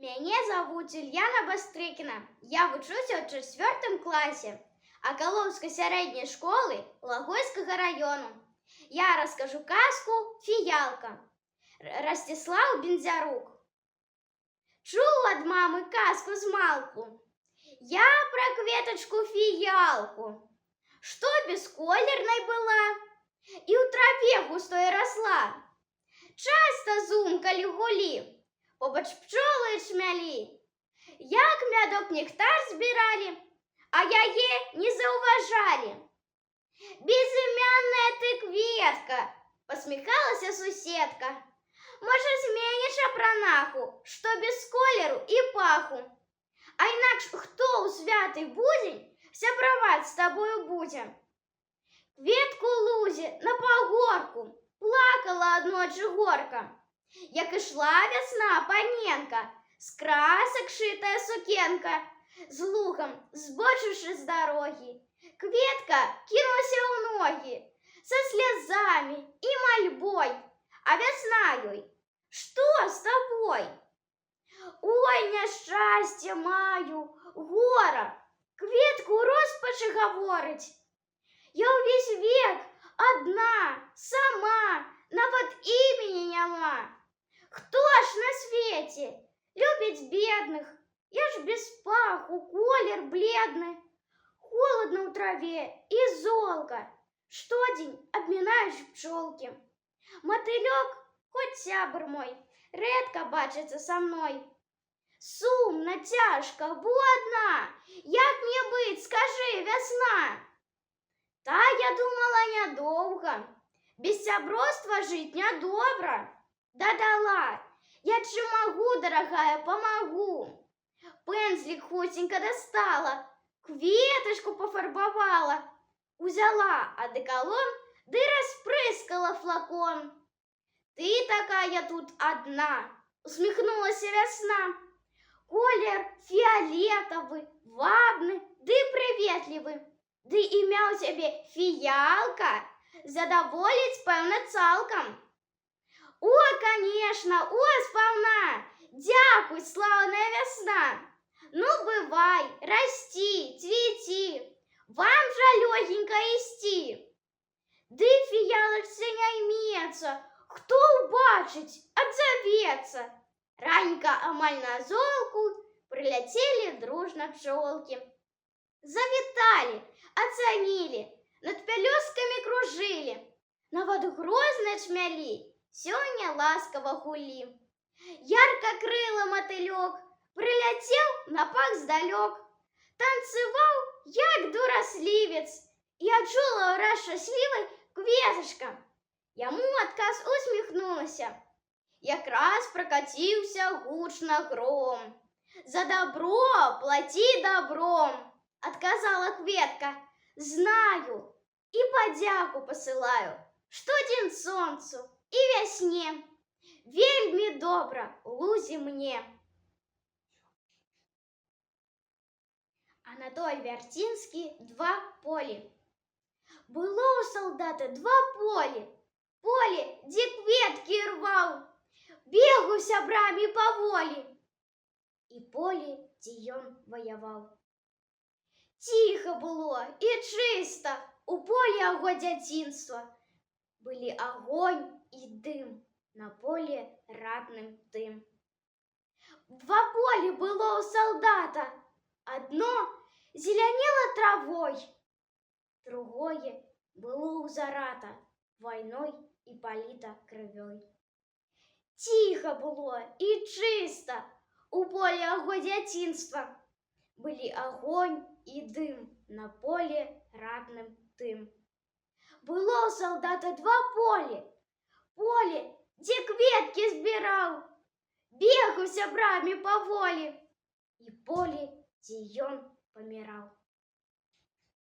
Мяне завуць Ульяна Бастрыкіна. Я вучуся ў 4 класе Акалоўскай сярэдняй школы Лагойскага району. Я раскажу казку «Фіялка». Ростислав Бензярук. Чуў ад мамы казку змалку. Я про кветочку фіялку, што бесколернай была і ў траве густой росла. Часто зумкалі гулі, побач пчолы чмялі. Як мядок нектар збіралі, а яе не заўважалі. Безымянная ты кветка, посміхалася суседка. Можа, зменіш апранаху, што без колеру і паху. А інакш хто ў святы будзень сябраваць з табою будзе? Кветку лузе на пагорку плакала аднойчы горка. Як ішла вясна паненка, з красак шытая сукенка, з лукам збочыўшы з дарогі, кветка кінулася ў ногі са слязамі і мальбой. А вясна ёй: што з табой? Ой, няшчасце маю, гора, кветку роспачы гаворыць. Я ўвесь век адна, сама, нават імені няма. Хто ж на свеце любіць бедных? Я ж без паху, колер бледны. Холодно ў траве і золка, штодзень абмінаюць пчолкі. Матылёк, хоць сябр мой, рэдка бачыцца са мной. Сумна, цяжка, бо адна. Як мне быць, скажы, вясна? Та я думала нядоўга. Без сяброўства жыць нядобра. Дадала: я чым магу, дарагая, памагу. Пэнзлік хуценька дастала, кветачку пафарбавала, узяла адэкалон ды распрыскала флакон. Ты такая тут адна, усміхнулася вясна. Колер фіялетавы, вабны ды прыветлівы. Ды імя ў цябе фіялка, задаволіць, пэўна, цалкам. О, конечно, о, спаўна! Дзякуй, слаўная вясна! Ну, бывай, расці, цвіці, вам жа лёгенька ісці. Ды фіялачцы не ймецца, хто ўбачыць, адзавецца. Ранька амаль на золку прыляцелі дружна пчолкі. Завіталі, ацанілі, над пялёсткамі кружылі, нават грозна чмялі, сёння ласкава гулі. Ярка-крылы матылёк прыляцеў на пах здалёк, танцевал, як дураслівец, і адчула ўраз шчаслівай кветачка. Яму адказ усміхнулася. Якраз пракаціўся гучна гром. За добро плаці добром, адказала кветка. Знаю і падзяку пасылаю штодзень сонцу і вясне. Вельмі добра лузе мне. Анатоль Вярцінскі «Два полі». Было ў салдата два полі. Поле, дзе кветкі рваў, бегу сябрамі паволі. І поле, дзе ён ваяваў. Ціха было і чыста у полі яго дзяцінства. Былі агонь і дым на поле ратным тым. Два полі было ў салдата. Адно зелянела травой, другое было ўзарата вайной і паліта крывёй. Ціха было і чыста у полі яго дзяцінства. Былі агонь і дым на поле ратным тым. Было ў салдата два полі. Поле, дзе кветкі збіраў, бегаў сябрамі паволі, і поле, дзе ён паміраў.